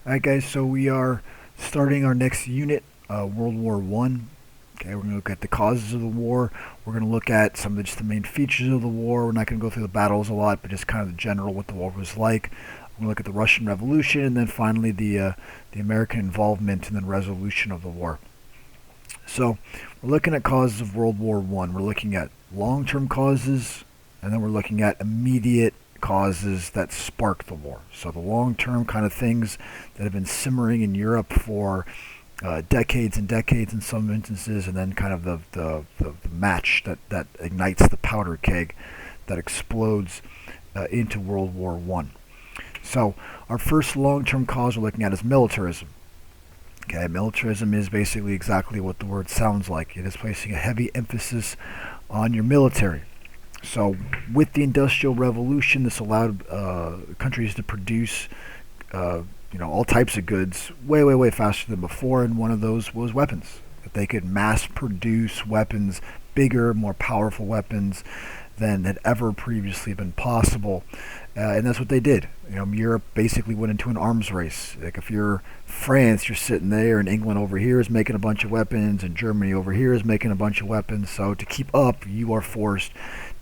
Alright guys, so we are starting our next unit, World War One. Okay, we're going to look at the causes of the war. We're going to look at some of just the main features of the war. We're not going to go through the battles a lot, but just kind of the general what the war was like. We're going to look at the Russian Revolution, and then finally the American involvement and then resolution of the war. So we're looking at causes of World War One. We're looking at long-term causes, and then we're looking at immediate causes that sparked the war. So the long-term kind of things that have been simmering in Europe for decades and decades in some instances, and then kind of the match that ignites the powder keg that explodes into World War One. So our first long-term cause we're looking at is militarism. Okay, militarism is basically exactly what the word sounds like. It is placing a heavy emphasis on your military. So, with the Industrial Revolution, this allowed countries to produce, all types of goods way, way, way faster than before. And one of those was weapons. That they could mass produce weapons, bigger, more powerful weapons than had ever previously been possible. And that's what they did. Europe basically went into an arms race. Like if you're France, you're sitting there, and England over here is making a bunch of weapons, and Germany over here is making a bunch of weapons. So to keep up, you are forced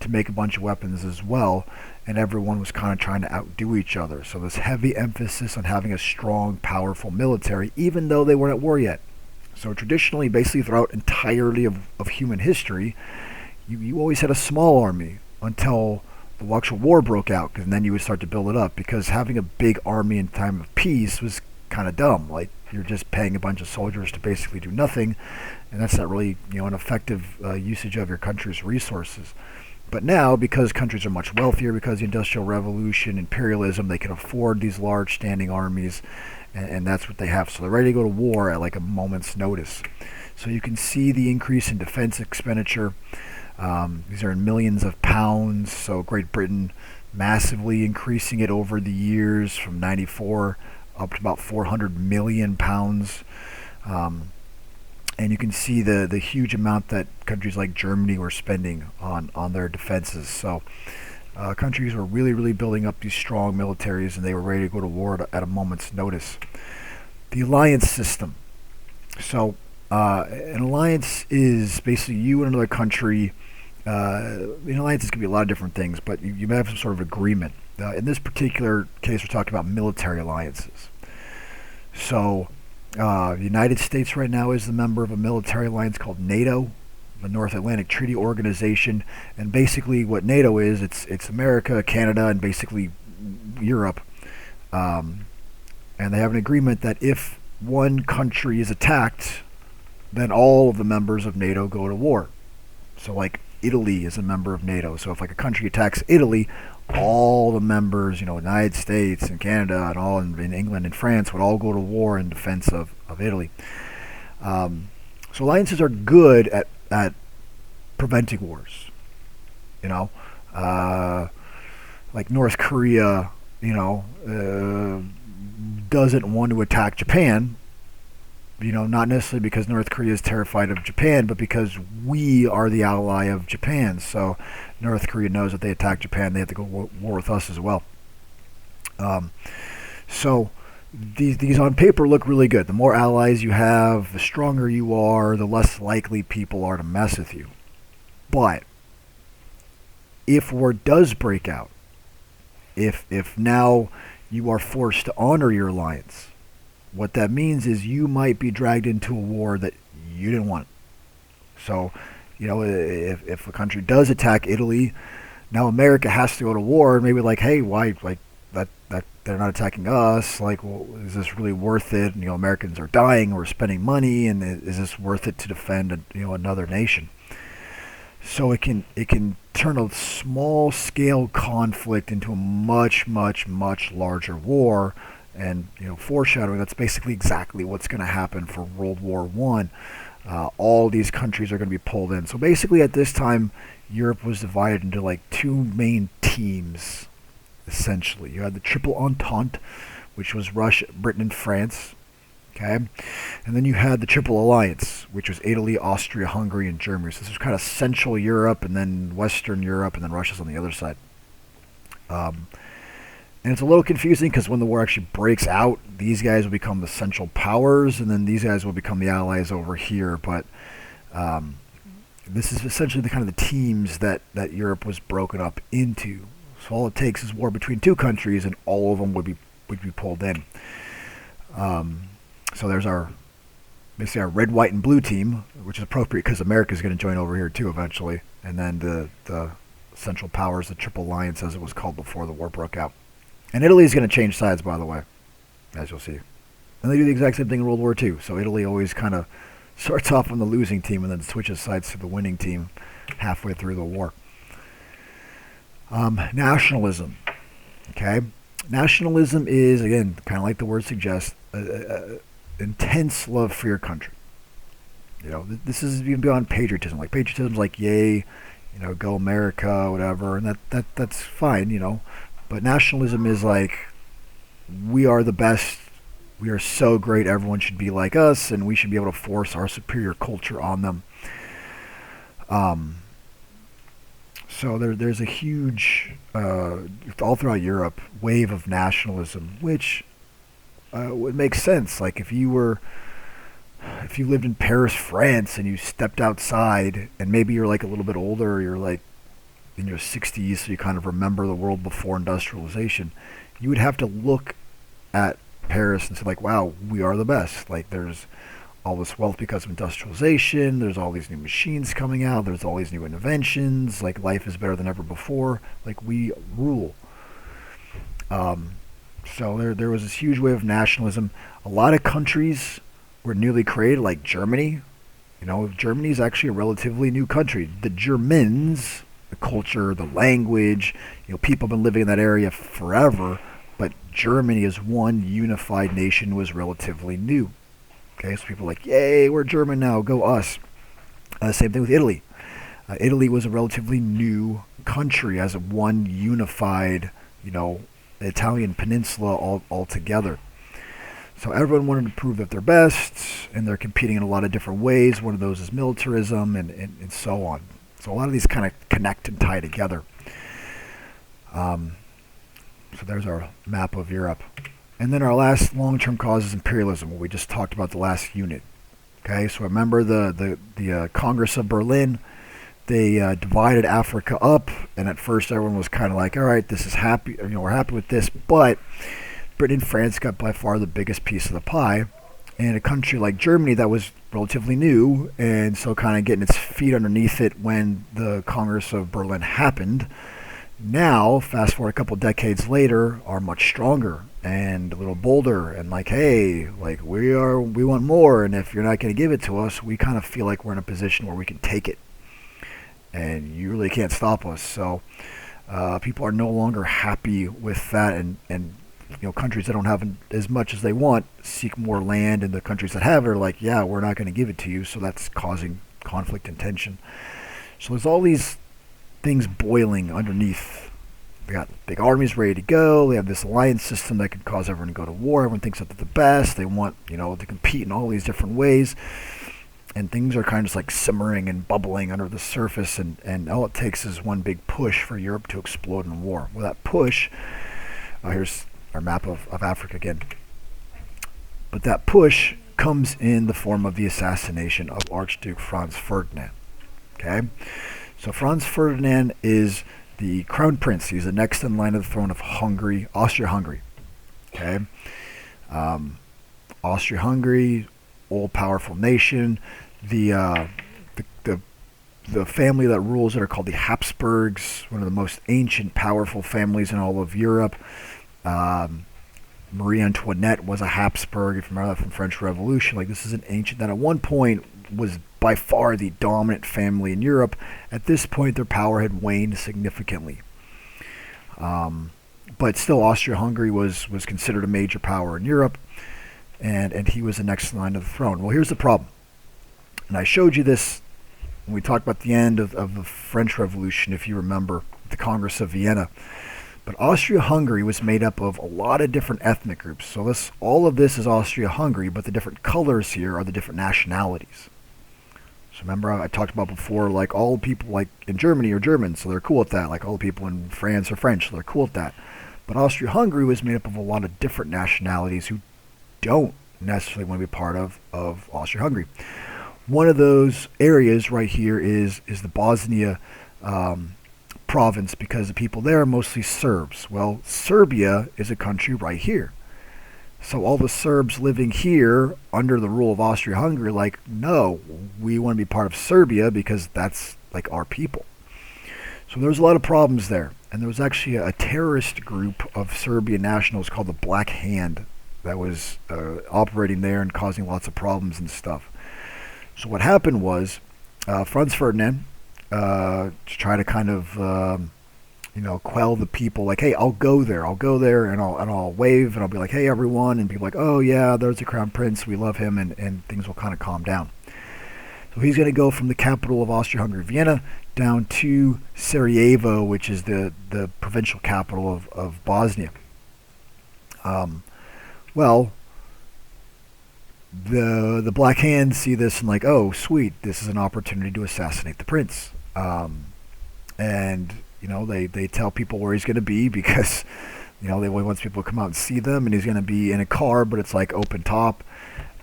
to make a bunch of weapons as well. And everyone was kind of trying to outdo each other. So this heavy emphasis on having a strong, powerful military, even though they weren't at war yet. So traditionally, basically throughout entirety of human history, you always had a small army until the actual war broke out, and then you would start to build it up, because having a big army in time of peace was kind of dumb. Like, you're just paying a bunch of soldiers to basically do nothing, and that's not really an effective usage of your country's resources. But now, because countries are much wealthier, because the Industrial Revolution, imperialism, they can afford these large standing armies, and that's what they have. So they're ready to go to war at like a moment's notice. So you can see the increase in defense expenditure. These are in millions of pounds. So Great Britain massively increasing it over the years from 94 up to about 400 million pounds. And you can see the huge amount that countries like Germany were spending on their defenses. So countries were really, really building up these strong militaries, and they were ready to go to war at a moment's notice. The alliance system. So an alliance is basically you and another country. Alliances can be a lot of different things, but you may have some sort of agreement. In this particular case, we're talking about military alliances. So the United States right now is the member of a military alliance called NATO, the North Atlantic Treaty Organization. And basically what NATO is, it's America, Canada, and basically Europe. And they have an agreement that if one country is attacked, then all of the members of NATO go to war. So like Italy is a member of NATO. So if like a country attacks Italy, all the members, United States and Canada and all in England and France would all go to war in defense of Italy. So alliances are good at preventing wars. Like North Korea, doesn't want to attack Japan. Not necessarily because North Korea is terrified of Japan, but because we are the ally of Japan. So North Korea knows that they attack Japan, they have to go war with us as well. So these on paper look really good. The more allies you have, the stronger you are, the less likely people are to mess with you. But if war does break out, if now you are forced to honor your alliance, what that means is you might be dragged into a war that you didn't want. So, if a country does attack Italy, now America has to go to war, and maybe like, hey, why, like that they're not attacking us? Like, well, is this really worth it? Americans are dying, we're spending money, and is this worth it to defend another nation? So it can turn a small scale conflict into a much, much, much larger war. And foreshadowing, that's basically exactly what's going to happen for World War One. All these countries are going to be pulled in. So basically, at this time, Europe was divided into like two main teams. Essentially, you had the Triple Entente, which was Russia, Britain, and France. Okay, and then you had the Triple Alliance, which was Italy, Austria, Hungary, and Germany. So this was kind of Central Europe, and then Western Europe, and then Russia's on the other side. And it's a little confusing because when the war actually breaks out, these guys will become the central powers, and then these guys will become the allies over here. But um, this is essentially the kind of the teams that Europe was broken up into. So all it takes is war between two countries, and all of them would be pulled in. Um, so there's our basically our red, white, and blue team, which is appropriate because America's going to join over here too eventually. And then the Central Powers, the Triple Alliance, as it was called before the war broke out. And Italy is going to change sides, by the way, as you'll see. And they do the exact same thing in World War II. So Italy always kind of starts off on the losing team and then switches sides to the winning team halfway through the war. Nationalism. Okay, nationalism is, again, kind of like the word suggests, intense love for your country. This is even beyond patriotism. Like patriotism is like, yay, go America, whatever, and that's fine. But nationalism is like, we are the best. We are so great. Everyone should be like us, and we should be able to force our superior culture on them. So there's a huge, all throughout Europe, wave of nationalism, which would make sense. Like if you lived in Paris, France, and you stepped outside, and maybe you're like a little bit older, or you're like in your 60s, so you kind of remember the world before industrialization, you would have to look at Paris and say like, wow, we are the best. Like there's all this wealth because of industrialization, there's all these new machines coming out, there's all these new inventions, like life is better than ever before, like we rule. So there was this huge wave of nationalism. A lot of countries were newly created, like Germany. Germany is actually a relatively new country. The Germans, the culture, the language, people have been living in that area forever, but Germany as one unified nation was relatively new. Okay, so people are like, yay, we're German now, go us. Same thing with Italy. Italy was a relatively new country as a one unified, Italian peninsula all together. So everyone wanted to prove that they're best, and they're competing in a lot of different ways. One of those is militarism and so on. So a lot of these kind of connect and tie together. So there's our map of Europe. And then our last long-term cause is imperialism, what we just talked about the last unit. Okay, so remember the Congress of Berlin, they divided Africa up, and at first everyone was kind of like, all right, this is happy, we're happy with this, but Britain and France got by far the biggest piece of the pie, and a country like Germany that was relatively new, and so kind of getting its feet underneath it when the Congress of Berlin happened, now, fast forward a couple decades later, are much stronger and a little bolder and like, hey, like we want more, and if you're not going to give it to us, we kind of feel like we're in a position where we can take it, and you really can't stop us. So people are no longer happy with that, and countries that don't have as much as they want seek more land, and the countries that have it are like, yeah, we're not going to give it to you. So that's causing conflict and tension. So there's all these things boiling underneath. They got big armies ready to go. They have this alliance system that could cause everyone to go to war. Everyone thinks that they're the best. They want, to compete in all these different ways. And things are kind of just like simmering and bubbling under the surface. And all it takes is one big push for Europe to explode in war. Well, that push, here's our map of Africa again. But that push comes in the form of the assassination of Archduke Franz Ferdinand. Okay? So Franz Ferdinand is the crown prince. He's the next in line of the throne of Hungary, Austria-Hungary. Okay, Austria-Hungary, old powerful nation. The family that rules it are called the Habsburgs, one of the most ancient, powerful families in all of Europe. Marie Antoinette was a Habsburg. If you remember that from French Revolution, like this is an ancient that at one point was by far the dominant family in Europe. At this point, their power had waned significantly. But still, Austria-Hungary was considered a major power in Europe, and he was the next in line of the throne. Well, here's the problem. And I showed you this when we talked about the end of the French Revolution, if you remember, the Congress of Vienna. But Austria-Hungary was made up of a lot of different ethnic groups. So all of this is Austria-Hungary, but the different colors here are the different nationalities. So remember I talked about before, like all people like in Germany are German, so they're cool with that. Like all the people in France are French, so they're cool with that. But Austria-Hungary was made up of a lot of different nationalities who don't necessarily want to be part of Austria-Hungary. One of those areas right here is the Bosnia province, because the people there are mostly Serbs. Well, Serbia is a country right here. So all the Serbs living here under the rule of Austria-Hungary, like, no, we want to be part of Serbia because that's like our people. So there was a lot of problems there. And there was actually a terrorist group of Serbian nationals called the Black Hand that was operating there and causing lots of problems and stuff. So what happened was Franz Ferdinand, to try to kind of quell the people, like, hey, I'll go there, and I'll wave, and I'll be like, hey, everyone, and people like, oh yeah, there's the crown prince, we love him, and things will kind of calm down. So he's going to go from the capital of Austria-Hungary, Vienna, down to Sarajevo, which is the provincial capital of Bosnia. Well, the Black Hands see this and like, oh, sweet, this is an opportunity to assassinate the prince. And they tell people where he's going to be, because they wants people to come out and see them, and he's going to be in a car, but it's like open top.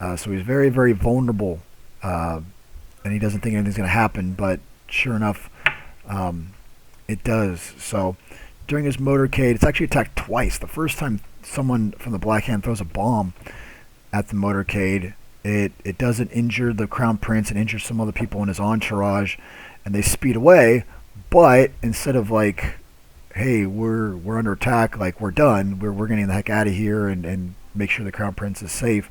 So he's very, very vulnerable, and he doesn't think anything's going to happen, but sure enough, it does. So during his motorcade, it's actually attacked twice. The first time someone from the Black Hand throws a bomb at the motorcade, it doesn't injure the crown prince and injures some other people in his entourage, and they speed away. But instead of like, hey, we're under attack, like we're done, we're getting the heck out of here and make sure the crown prince is safe,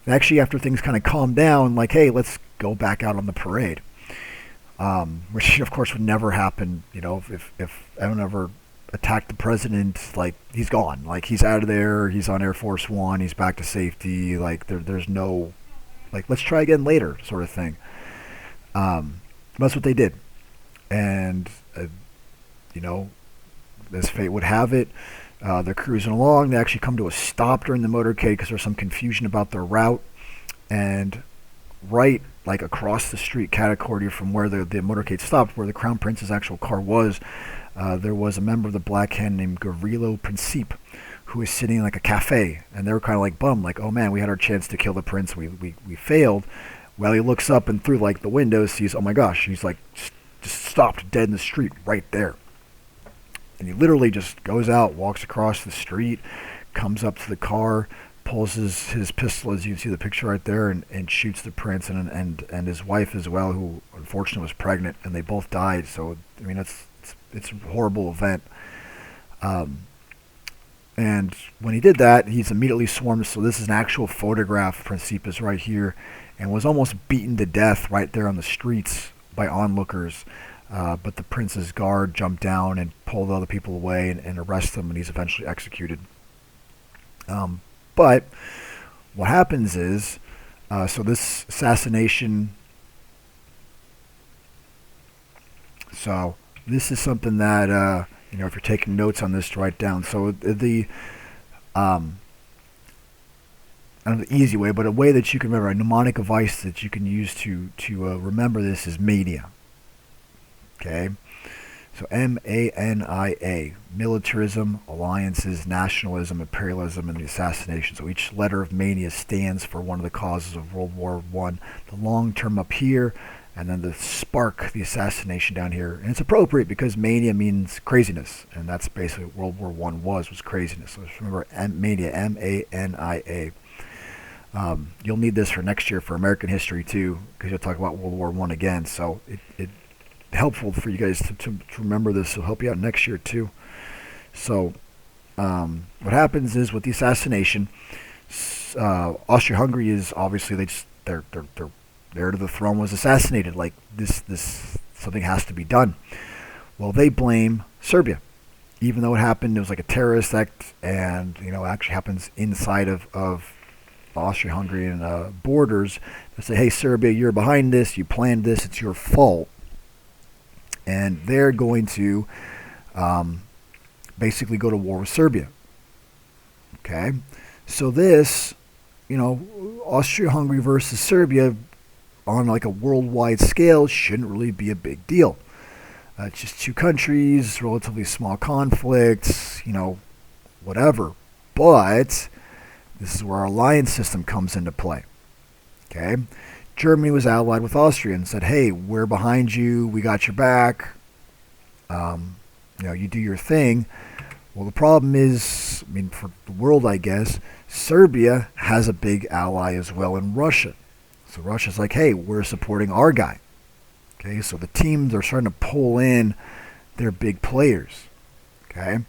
and actually after things kind of calm down, like, hey, let's go back out on the parade. Which of course would never happen, if anyone ever attacked the president, like, he's gone, like he's out of there, he's on Air Force One, he's back to safety, like there's no, like, let's try again later sort of thing. That's what they did. And as fate would have it, they're cruising along. They actually come to a stop during the motorcade because there's some confusion about their route. And right, like across the street, catty-corner from where the motorcade stopped, where the crown prince's actual car was, there was a member of the Black Hand named Gavrilo Princip, who was sitting in like a cafe. And they were kind of like bummed, like, oh man, we had our chance to kill the prince, we failed. Well, he looks up and through like the window sees, oh my gosh, he's like just stopped dead in the street right there. And he literally just goes out, walks across the street, comes up to the car, pulls his pistol, as you can see the picture right there, and shoots the prince and his wife as well, who unfortunately was pregnant, and they both died. So I mean, it's a horrible event. And when he did that, he's immediately swarmed. So this is an actual photograph. Princip is right here, and was almost beaten to death right there on the streets by onlookers. But the prince's guard jumped down and pulled other people away and arrested him, and he's eventually executed. But what happens is, so this assassination, so this is something that, if you're taking notes on this, to write down. So the I don't know the easy way, but a way that you can remember, a mnemonic device that you can use to remember this is mania. Okay, so MANIA, militarism, alliances, nationalism, imperialism, and the assassination. So each letter of mania stands for one of the causes of World War I. The long term up here, and then the spark, the assassination down here. And it's appropriate because mania means craziness, and that's basically what World War I was craziness. So just remember mania, MANIA. You'll need this for next year for American history too, because you'll talk about World War I again. So it helpful for you guys to remember this. It'll help you out next year too. So what happens is, with the assassination, Austria-Hungary is obviously their heir to the throne was assassinated. Like this something has to be done. Well, they blame Serbia, even though it happened. It was like a terrorist act, and actually happens inside of Austria-Hungarian borders. They say, hey, Serbia, you're behind this. You planned this. It's your fault. And they're going to basically go to war with Serbia. Okay? So this, Austria-Hungary versus Serbia on like a worldwide scale shouldn't really be a big deal. It's just two countries, relatively small conflicts, whatever. But this is where our alliance system comes into play. Okay? Germany was allied with Austria and said, hey, we're behind you. We got your back. You do your thing. Well, the problem is, for the world, I guess, Serbia has a big ally as well in Russia. So Russia's like, hey, we're supporting our guy. Okay, so the teams are starting to pull in their big players. Okay,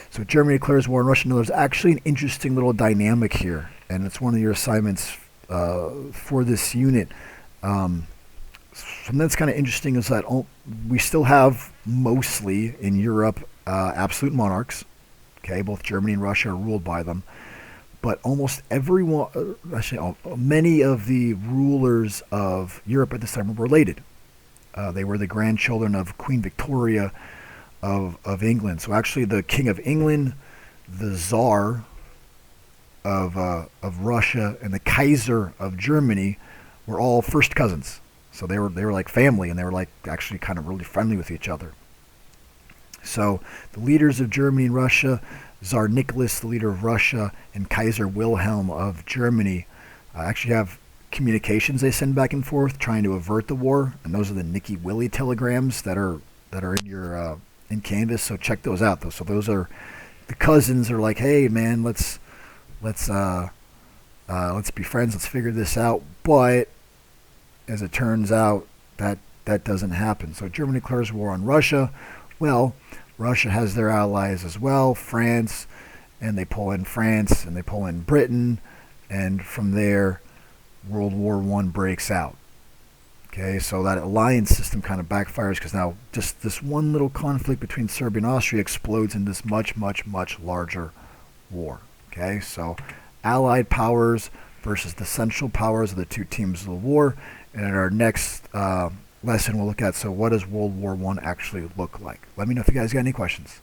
so Germany declares war on Russia. Now, there's actually an interesting little dynamic here, and it's one of your assignments for this unit. Something that's kind of interesting is that we still have mostly in Europe absolute monarchs. Okay, both Germany and Russia are ruled by them. But almost everyone, many of the rulers of Europe at this time were related. They were the grandchildren of Queen Victoria of England. So actually the King of England, the Tsar of Russia, and the Kaiser of Germany were all first cousins. So they were like family, and they were like actually kind of really friendly with each other. So the leaders of Germany and Russia, Tsar Nicholas, the leader of Russia, and Kaiser Wilhelm of Germany, actually have communications they send back and forth trying to avert the war, and those are the Nicky Willy telegrams that are in your in Canvas. So check those out. Though. So those are the cousins are like, hey man, let's be friends. Let's figure this out. But as it turns out, that doesn't happen. So Germany declares war on Russia. Well, Russia has their allies as well, France, and they pull in France and they pull in Britain, and from there, World War I breaks out. Okay, so that alliance system kind of backfires because now just this one little conflict between Serbia and Austria explodes in this much, much, much larger war. Okay, so Allied powers versus the Central powers of the two teams of the war, and in our next lesson we'll look at, so what does World War I actually look like? Let me know if you guys got any questions.